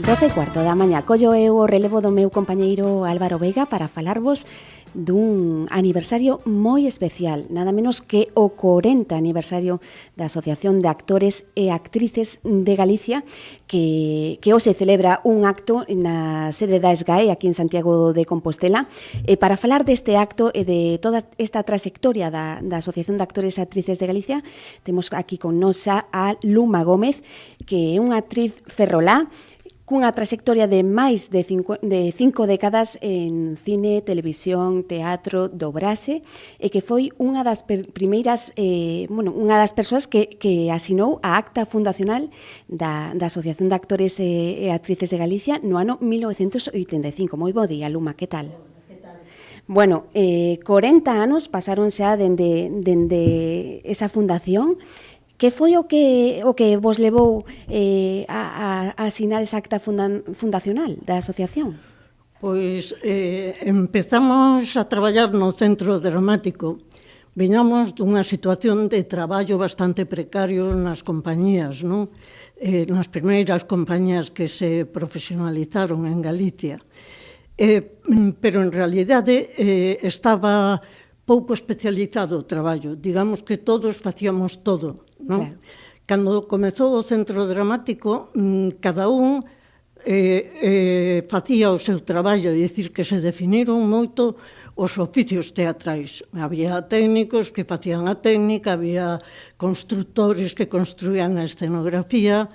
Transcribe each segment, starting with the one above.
12:15 da mañá. Collo eu o relevo do meu compañeiro Álvaro Veiga para falarvos dun aniversario moi especial, nada menos que o 40 aniversario da Asociación de Actores e Actrices de Galicia, que hoxe celebra un acto na sede da SGAE aquí en Santiago de Compostela. E para falar deste acto e de toda esta trayectoria da Asociación de Actores e Actrices de Galicia, temos aquí con nosa a Luma Gómez, que é unha actriz ferrolá, cunha trayectoria de máis de 5 décadas en cine, televisión, teatro, dobraxe, e que foi unha das primeiras, unha das persoas que asinou a acta fundacional da Asociación de Actores e Actrices de Galicia no ano 1985. Moi bo día, Luma, que tal? Bueno, 40 anos pasaron xa dende esa fundación. Que foi o que vos levou a asinar esa acta fundacional da asociación? Pois empezamos a traballar no Centro Dramático. Viñamos dunha situación de traballo bastante precario nas compañías, non? Nas primeiras compañías que se profesionalizaron en Galicia. Pero en realidade estaba pouco especializado o traballo. Digamos que todos facíamos todo. Non? Claro. Cando comezou o Centro Dramático, cada un facía o seu traballo, é dicir, que se definiron moito os oficios teatrais. Había técnicos que facían a técnica, había constructores que construían a escenografía,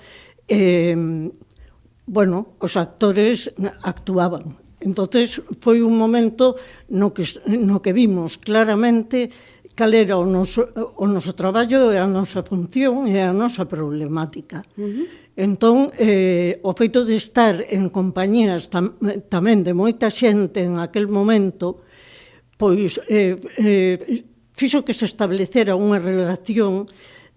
os actores actuaban. Entonces, foi un momento no que vimos claramente cal era o noso traballo e a nosa función e a nosa problemática. Entón, o feito de estar en compañías tamén de moita xente en aquel momento, pois fixo que se establecera unha relación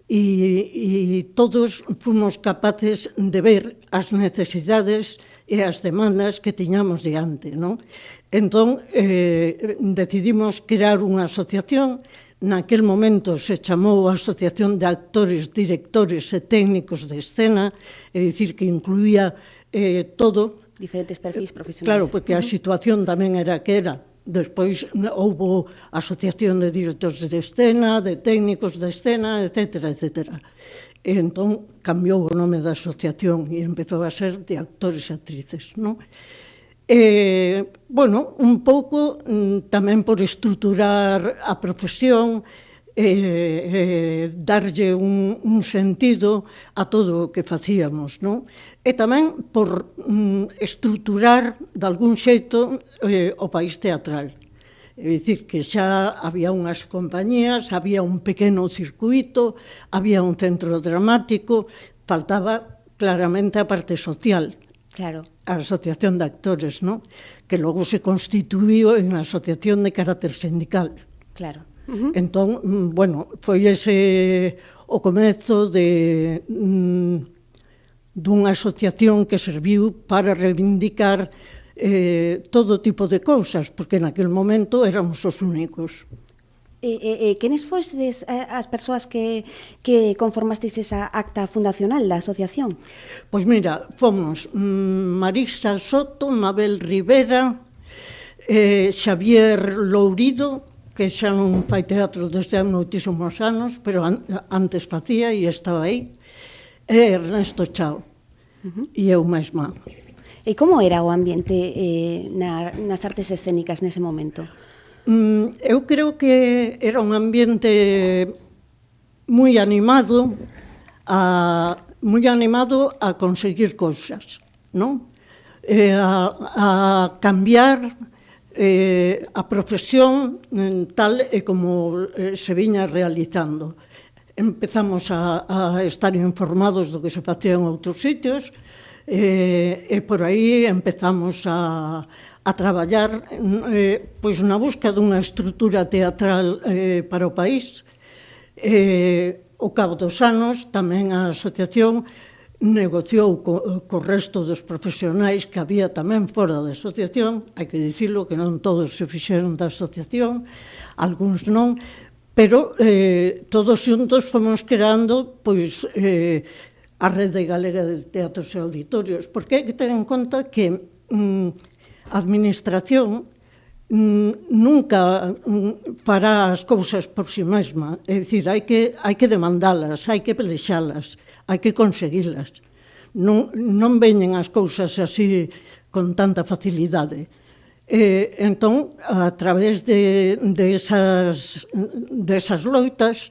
e todos fomos capaces de ver as necesidades e as demandas que tiñamos diante, non? Entón, decidimos crear unha asociación. Naquel momento se chamou a Asociación de Actores, Directores e Técnicos de Escena, é dicir, que incluía todo. Diferentes perfis profesionais. Claro, porque a situación tamén era que era. Despois houbo Asociación de Directores de Escena, de Técnicos de Escena, etcétera, etcétera. E entón cambiou o nome da asociación e empezou a ser de Actores e Actrices, non? Un pouco tamén por estruturar a profesión, darlle un sentido a todo o que facíamos, non? E tamén por estruturar de algún xeito o país teatral. É dicir, que xa había unhas compañías, había un pequeno circuito, había un centro dramático, faltaba claramente a parte social. Claro. A Asociación de Actores, non? Que logo se constituíu en asociación de carácter sindical. Claro. Entón, foi ese o comezo dunha asociación que serviu para reivindicar todo tipo de cousas, porque naquele momento éramos os únicos. Quenes fosedes as persoas que conformastes esa acta fundacional da asociación? Pois mira, fomos Marisa Soto, Mabel Rivera, Xavier Lourido, que xa non fai teatro desde hai moitísimos anos, pero antes facía e estaba aí, e Ernesto Chao, e eu mesma. E como era o ambiente nas artes escénicas nese momento? Eu creo que era un ambiente moi animado a conseguir cousas, non? A cambiar a profesión tal e como se viña realizando. Empezamos a estar informados do que se facía en outros sitios e por aí empezamos a traballar pois na busca dunha estrutura teatral para o país. Ao cabo dos anos, tamén a asociación negociou co resto dos profesionais que había tamén fora da asociación, hai que dicilo que non todos se fixeron da asociación, algúns non, pero todos xuntos fomos creando pois a Rede Galega de Teatros e Auditorios, porque hai que ter en conta que a administración nunca fará as cousas por si mesma, é dicir, hai que demandalas, hai que pelexalas, hai que conseguilas. Non veñen as cousas así con tanta facilidade. Entón, a través desas loitas,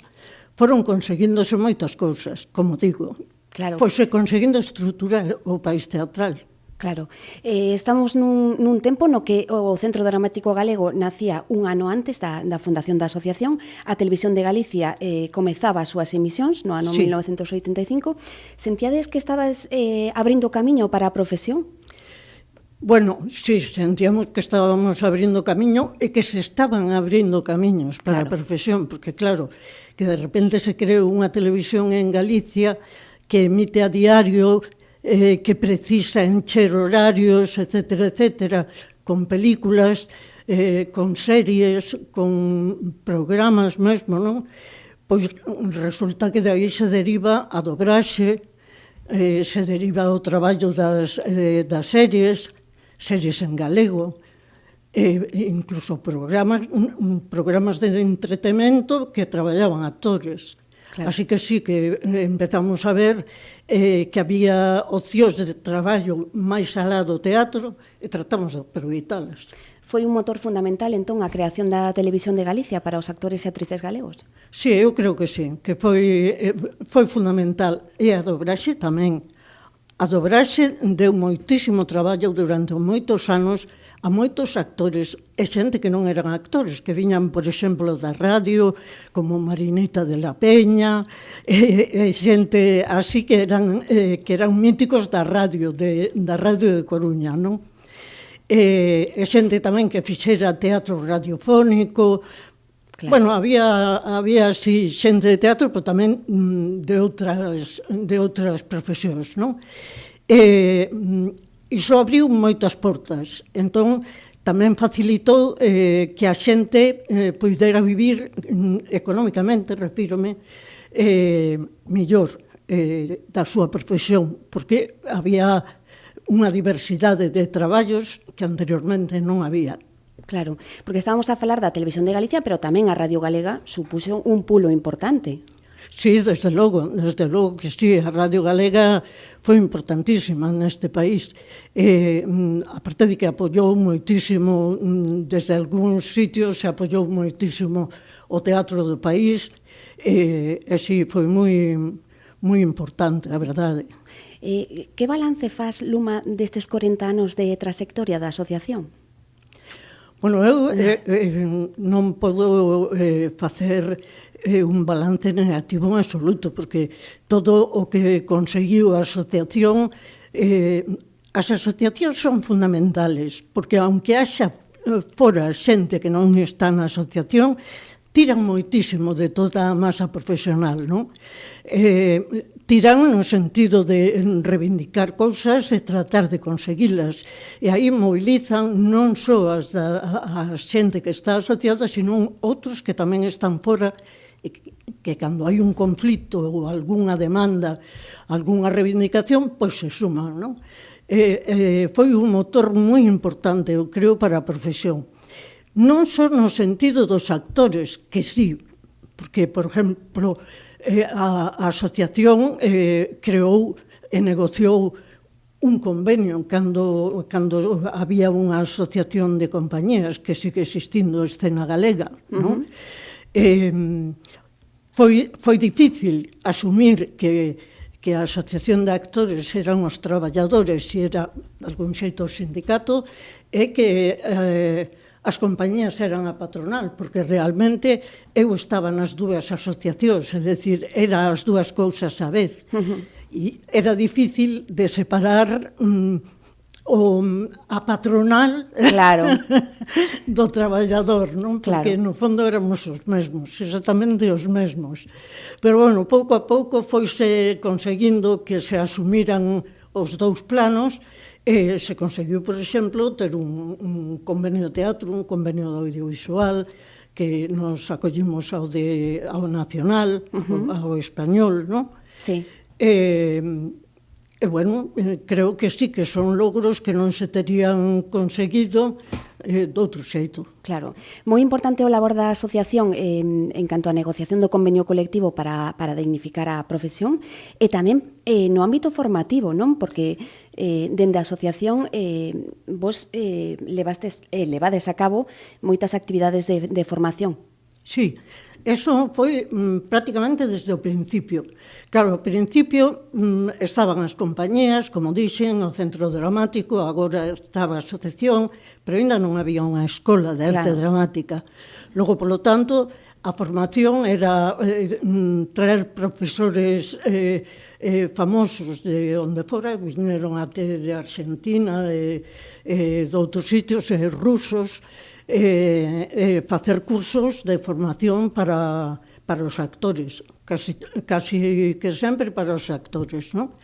foron conseguíndose moitas cousas, como digo. Claro. Foise conseguindo estruturar o país teatral. Claro. Estamos nun tempo no que o Centro Dramático Galego nacía un ano antes da fundación da asociación. A Televisión de Galicia comezaba as súas emisións no ano 1985. Sentíades que estabas abrindo camiño para a profesión? Bueno, sí, sentíamos que estábamos abrindo camiño e que se estaban abrindo camiños para a profesión, porque claro, que de repente se creou unha televisión en Galicia que emite a diario, que precisa encher horarios, etcétera, con películas, con series, con programas mesmo, non? Pois resulta que de aí se deriva a dobraxe, se deriva o traballo das series en galego, incluso programas de entretemento que traballaban actores. Claro. Así que sí, que empezamos a ver que había opcións de traballo máis alá do teatro e tratamos de aproveitalas. Foi un motor fundamental, entón, a creación da Televisión de Galicia para os actores e actrices galegos? Sí, eu creo que sí, que foi fundamental. E a dobraxe tamén. A dobraxe deu moitísimo traballo durante moitos anos a moitos actores e xente que non eran actores, que viñan, por exemplo, da radio, como Marinita de la Peña, e xente así que eran míticos da radio de Coruña, non? E xente tamén que fixera teatro radiofónico. Claro. Bueno, había así xente de teatro, pero tamén de outras profesións, non? Iso abriu moitas portas, entón tamén facilitou que a xente poidera vivir económicamente, refírome, mellor da súa profesión, porque había unha diversidade de traballos que anteriormente non había. Claro, porque estábamos a falar da Televisión de Galicia, pero tamén a Radio Galega supuxo un pulo importante. Sí, desde logo que sí, a Radio Galega foi importantísima neste país. Aparte de que apoiou moitísimo, desde algúns sitios se apoiou moitísimo o teatro do país, e sí, foi moi importante, a verdade. Que balance faz, Luma, destes 40 anos de trayectoria da asociación? Bueno, eu non podo facer un balance negativo en absoluto, porque todo o que conseguiu a asociación, as asociacións son fundamentales, porque aunque haxa fora xente que non está na asociación, tiran moitísimo de toda a masa profesional, non? Tiran no sentido de reivindicar cousas e tratar de conseguilas. E aí mobilizan non só a xente que está asociada, sino outros que tamén están fora, que cando hai un conflito ou algunha demanda, algunha reivindicación, pois se suman, non? Foi un motor moi importante, eu creo, para a profesión. Non só no sentido dos actores, que sí, porque, por exemplo, a asociación creou e negociou un convenio cando había unha asociación de compañías que sigue existindo, Escena Galega, non? Foi difícil asumir que a asociación de actores eran os traballadores e era, de algún xeito, o sindicato, e que as compañías eran a patronal, porque realmente eu estaba nas dúas asociacións, é dicir, eran as dúas cousas á vez. E era difícil de separar a patronal, claro, do traballador, non? Porque no fondo éramos os mesmos, exactamente os mesmos. Pero, bueno, pouco a pouco foise conseguindo que se asumiran os dous planos e se conseguiu, por exemplo, ter un convenio de teatro, un convenio de audiovisual, que nos acollimos ao nacional, ao español, non? Sí. Bueno, creo que sí, que son logros que non se terían conseguido doutro xeito. Claro. Moi importante o labor da asociación en canto á negociación do convenio colectivo para dignificar a profesión e tamén no ámbito formativo, non? Porque dende a asociación vos levades a cabo moitas actividades de formación. Sí, eso foi prácticamente desde o principio. Claro, ao principio estaban as compañías, como dixen, o Centro Dramático, agora estaba a asociación, pero ainda non había unha escola de arte dramática. Logo, polo tanto, a formación era traer profesores famosos de onde fora, viñeron até de Argentina, de outros sitios, rusos, facer cursos de formación para os actores, casi que sempre para os actores, non?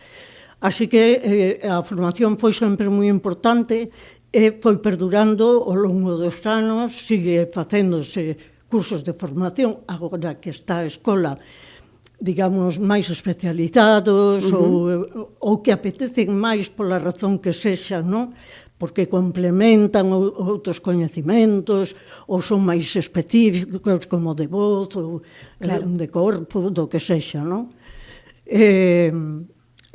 Así que a formación foi sempre moi importante e foi perdurando ao longo dos anos, sigue facéndose cursos de formación, agora que está a escola, digamos, máis especializados ou que apetecen máis pola razón que sexa, non? Porque complementan outros coñecimentos ou son máis específicos como de voz ou de corpo, do que sexa, non? E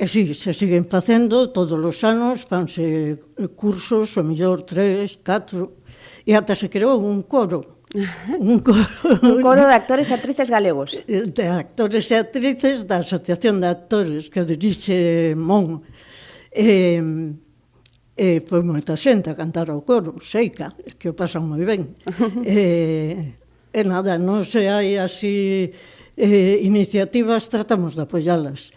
si, se siguen facendo todos os anos, fanse cursos, o mellor 3, 4, e ata se creou un coro. Un coro de actores e actrices galegos. De actores e actrices da Asociación de Actores que dirixe Mon. Foi moita xente a cantar ao coro, seica, que o pasan moi ben. E nada, non se hai así iniciativas, tratamos de apoialas.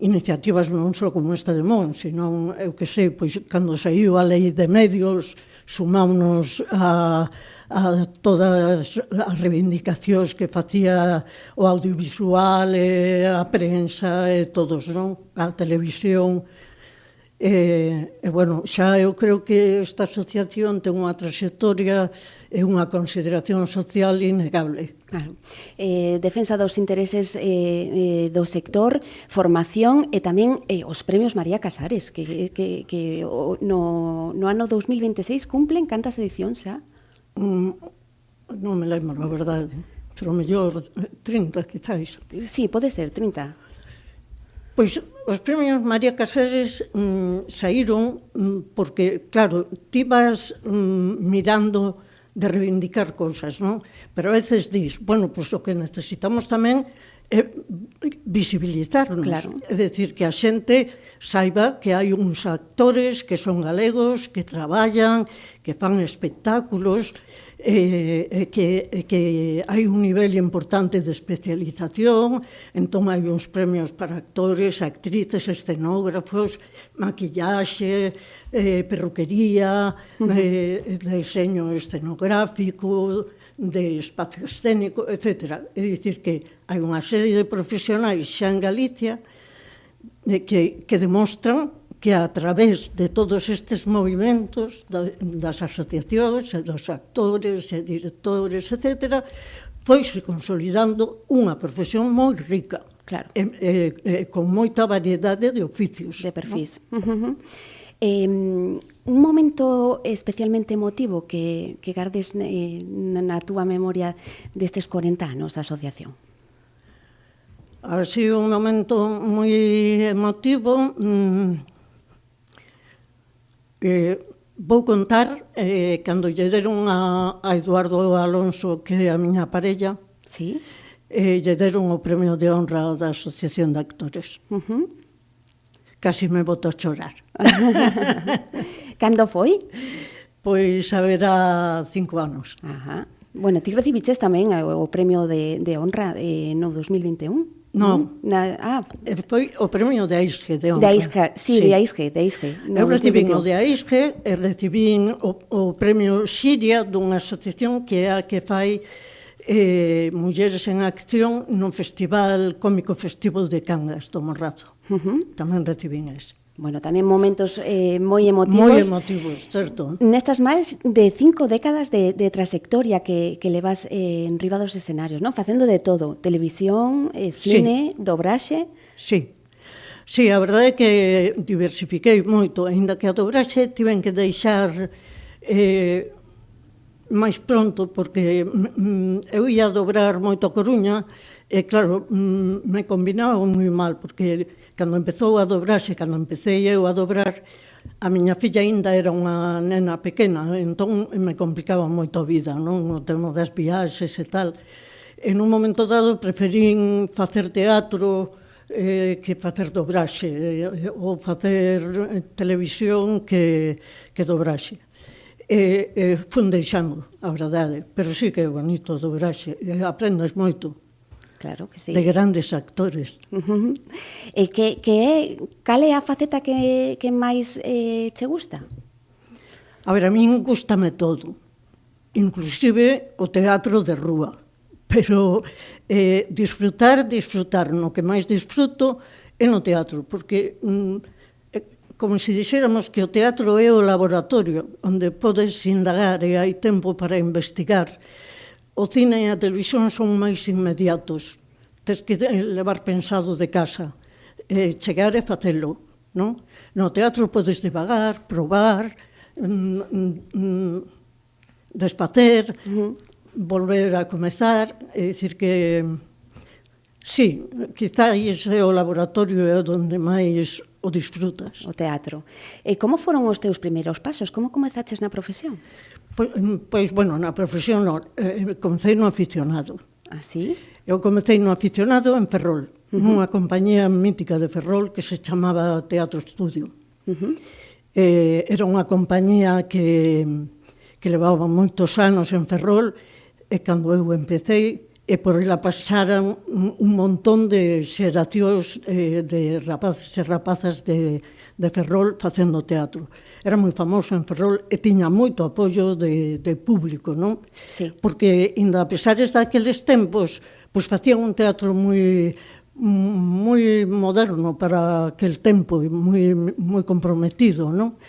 Iniciativas non só como esta de Mon, senón, eu que sei, pois, cando saiu a lei de medios, sumámonos a todas as reivindicacións que facía o audiovisual, a prensa, e todos, non? A televisión. Bueno, xa eu creo que esta asociación ten unha trayectoria e unha consideración social innegable. Claro. Defensa dos intereses do sector, formación e tamén os premios María Casares, que no ano 2026 cumplen cantas edicións xa? Non me lembro, a verdade, pero mellor 30, quizáis. Sí, pode ser, 30. Pois os premios María Casares saíron porque, claro, ti vas mirando de reivindicar cousas, non? Pero a veces dis, bueno, pois o que necesitamos tamén é visibilizarnos. Claro. É dicir, que a xente saiba que hai uns actores que son galegos, que traballan, que fan espectáculos, que hai un nivel importante de especialización, entón hai uns premios para actores, actrices, escenógrafos, maquillaxe, perruquería, diseño escenográfico, de espacio escénico, etc. É dicir, que hai unha serie de profesionais xa en Galicia que demostran que a través de todos estes movimentos das asociacións e dos actores e directores, etc., foise consolidando unha profesión moi rica, claro, con moita variedade de oficios. De perfis. ¿No? Un momento especialmente emotivo que gardes na túa memoria destes 40 anos da asociación? Ha sido un momento moi emotivo. Vou contar cando lle deron a Eduardo Alonso, que é a miña parella, sí? Lle deron o premio de honra da Asociación de Actores. Casi me boto a chorar. Cando foi? Pois haberá 5 anos. Ajá. Bueno, ti recibiches tamén o premio de honra no 2021? Non. Foi o premio de AISGE de honra. De AISGE, sí, de AISGE. Eu recibín o de AISGE e recibín o premio Xiria dunha asociación que é a que fai Mulleres en Acción no Festival Cómico Festivo de Cangas do Morrazo. Tamén recibín ese. Bueno, tamén momentos moi emotivos. Moi emotivos, certo. Nestas máis de 5 décadas de trayectoria que levas en riba dos escenarios, non? Facendo de todo, televisión, cine, dobraxe. Sí. Sí, a verdade é que diversifiquei moito, aínda que a dobraxe tiven que deixar máis pronto, porque eu ia dobrar moito a Coruña, e claro, me combinaba moi mal, porque cando empezou a dobraxe, cando empecé eu a dobrar, a miña filla aínda era unha nena pequena, entón me complicaba moito a vida, non? O tema das viaxes e tal. En un momento dado preferín facer teatro que facer dobraxe, ou facer televisión que dobraxe. Fun deixando, a verdade, pero sí que é bonito o dobraxe, aprendes moito. Claro que sí. De grandes actores. E cal é a faceta que máis che gusta? A ver, a min gustame todo, inclusive o teatro de rúa, pero disfrutar, no que máis disfruto é no teatro, porque como se dixéramos que o teatro é o laboratorio onde podes indagar e hai tempo para investigar. O cine e a televisión son máis inmediatos. Tes que levar pensado de casa, chegar e facelo, non? No teatro podes devagar, probar, desfacer, volver a comezar, é dicir que sí, quizáis é o laboratorio é onde máis o disfrutas. O teatro. E como foron os teus primeiros pasos? Como comezaches na profesión? Pois, bueno, na profesión non, comecei no aficionado. Ah, sí? Eu comecei no aficionado en Ferrol, nunha compañía mítica de Ferrol que se chamaba Teatro Estudio. Era unha compañía que levaba moitos anos en Ferrol, e cando eu empecei, e por ela pasaran un montón de xeracións de rapaces e rapazas de Ferrol facendo teatro. Era moi famoso en Ferrol e tiña moito apoio de público, non? Sí. Porque, ainda a pesares daqueles tempos, pois facían un teatro moi moderno para aquel tempo e moi comprometido, non?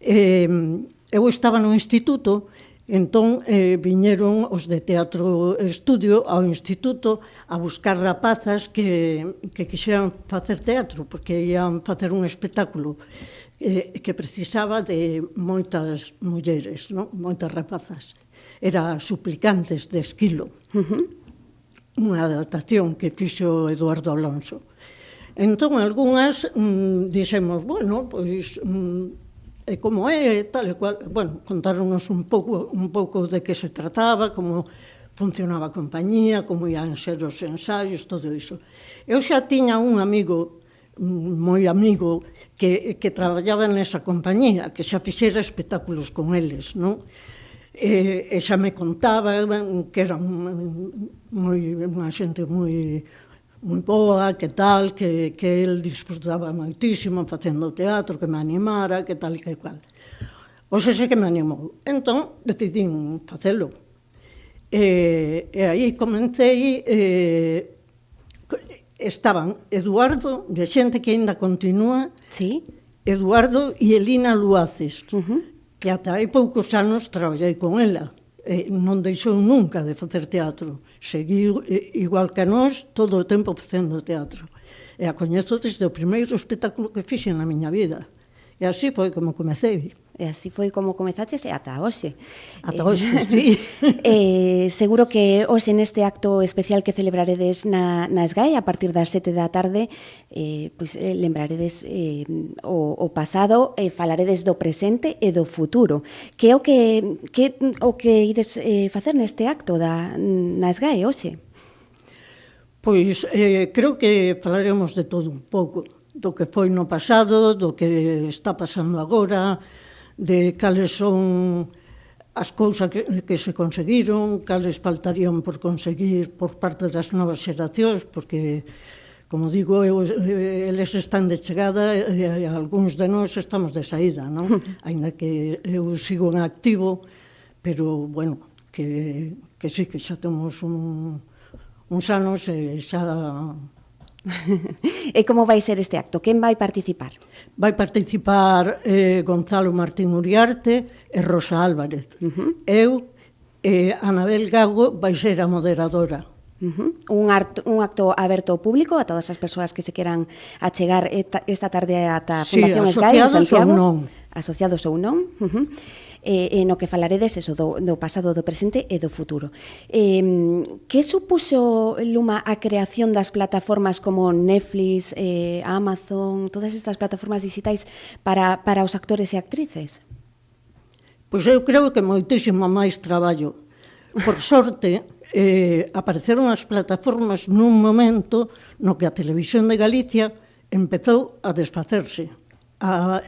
Eu estaba no instituto. Entón, viñeron os de Teatro Estudio ao instituto a buscar rapazas que quixeran facer teatro, porque ian facer un espectáculo que precisaba de moitas mulleres, non? Moitas rapazas. Era Suplicantes de Esquilo, unha adaptación que fixo Eduardo Alonso. Entón, algunhas dixemos, bueno, pois e como é, tal e cual. Bueno, contáronos un pouco de que se trataba, como funcionaba a compañía, como ian ser os ensaios, todo iso. Eu xa tiña un amigo, moi amigo, que traballaba nesa compañía, que xa fixera espectáculos con eles, non? E xa me contaba que era unha xente moi boa, que tal, que el disfrutaba moitísimo facendo teatro, que me animara, que tal e que cual. Oxe, que me animou. Entón, decidín facelo. E aí comecei, estaban Eduardo, de xente que ainda continúa, sí? Eduardo e Elina Luaces, que ata hai poucos anos traballei con ela. Non deixou nunca de facer teatro. Seguiu, igual que a nós, todo o tempo facendo teatro. E a coñezo desde o primeiro espectáculo que fixen na miña vida. E así foi como comecei. E así foi como comezaches e ata hoxe. Ata hoxe, sí. Seguro que hoxe neste acto especial que celebraredes na SGAE a partir das 7 da tarde, pois lembraredes o pasado e falaredes do presente e do futuro. Que é o que ides facer neste acto na SGAE hoxe? Pois creo que falaremos de todo un pouco, do que foi no pasado, do que está pasando agora, de cales son as cousas que se conseguiron, cales faltarían por conseguir por parte das novas xeracións, porque, como digo, eles están de chegada e algúns de nós estamos de saída, non? Ainda que eu sigo en activo, pero, bueno, que sí, que xa temos uns anos e xa... E como vai ser este acto? Quen vai participar? Vai participar Gonzalo Martín Uriarte e Rosa Álvarez. Eu e Anabel Gago vai ser a moderadora. Un acto aberto ao público, a todas as persoas que se queran achegar esta tarde ata a Fundación Esgai en Santiago. Asociados ou non. No que falaredes eso do pasado, do presente e do futuro. Que supuxo, Luma, a creación das plataformas como Netflix, Amazon, todas estas plataformas digitais para os actores e actrices? Pois eu creo que moitísimo máis traballo. Por sorte, apareceron as plataformas nun momento no que a Televisión de Galicia empezou a desfacerse, a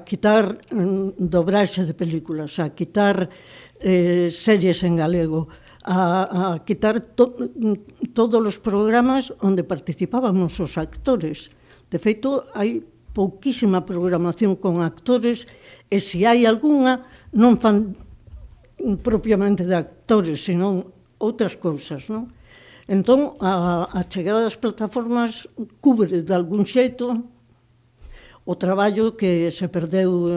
quitar dobraxe de películas, a quitar series en galego, a quitar todos os programas onde participábamos os actores. De feito, hai pouquísima programación con actores e se hai algunha non fan propiamente de actores, senón outras cousas, non? Entón, a chegada das plataformas cubre de algún xeito o traballo que se perdeu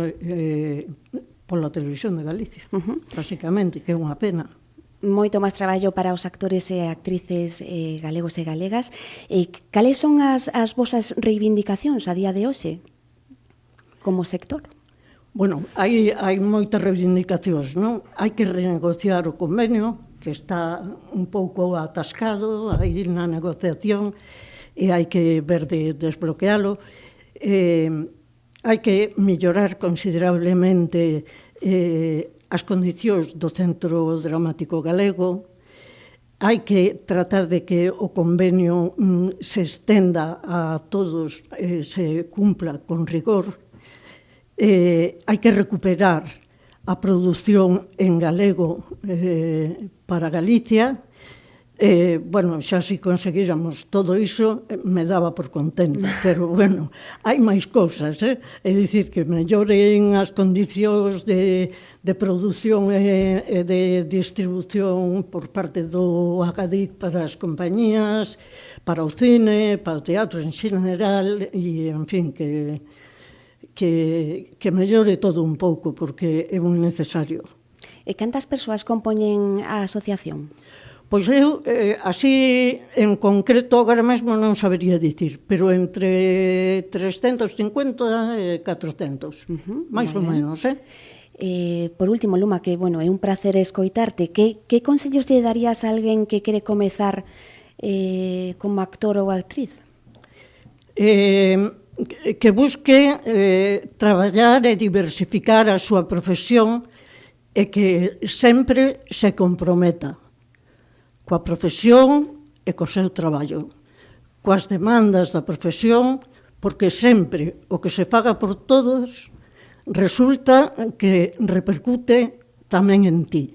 pola Televisión de Galicia, basicamente, que é unha pena. Moito máis traballo para os actores e actrices galegos e galegas. Cales son as vosas reivindicacións a día de hoxe como sector? Bueno, hai moitas reivindicacións, non? Hai que renegociar o convenio, que está un pouco atascado, aí na negociación, e hai que ver de desbloquealo. Hai que mellorar considerablemente as condicións do Centro Dramático Galego, hai que tratar de que o convenio se estenda a todos e se cumpla con rigor. Hai que recuperar a produción en galego para Galicia. Bueno, xa se conseguíramos todo iso, me daba por contenta, pero, bueno, hai máis cousas, é dicir, que melloren as condicións de produción e de distribución por parte do Agadic para as compañías, para o cine, para o teatro en xeral, e, en fin, que mellore todo un pouco, porque é moi necesario. E cantas persoas compoñen a asociación? Pois eu, así, en concreto, agora mesmo non sabería dicir, pero entre 350 e 400, máis ou menos, Por último, Luma, que, bueno, é un placer escoitarte, que consellos lle darías a alguén que quere comezar como actor ou actriz? Que busque traballar e diversificar a súa profesión e que sempre se comprometa coa profesión e co seu traballo, coas demandas da profesión, porque sempre o que se faga por todos resulta que repercute tamén en ti.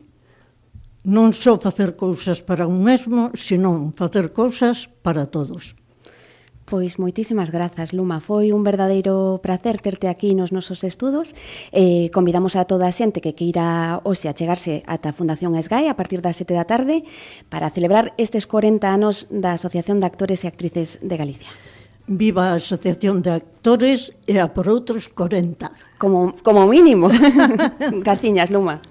Non só facer cousas para un mesmo, senón facer cousas para todos. Pois moitísimas grazas, Luma. Foi un verdadeiro placer terte aquí nos nosos estudos. Convidamos a toda a xente que queira hoxe achegarse ata a Fundación Esgai a partir das 7 da tarde para celebrar estes 40 anos da Asociación de Actores e Actrices de Galicia. Viva a Asociación de Actores e a por outros 40. Como mínimo. Graciñas, Luma.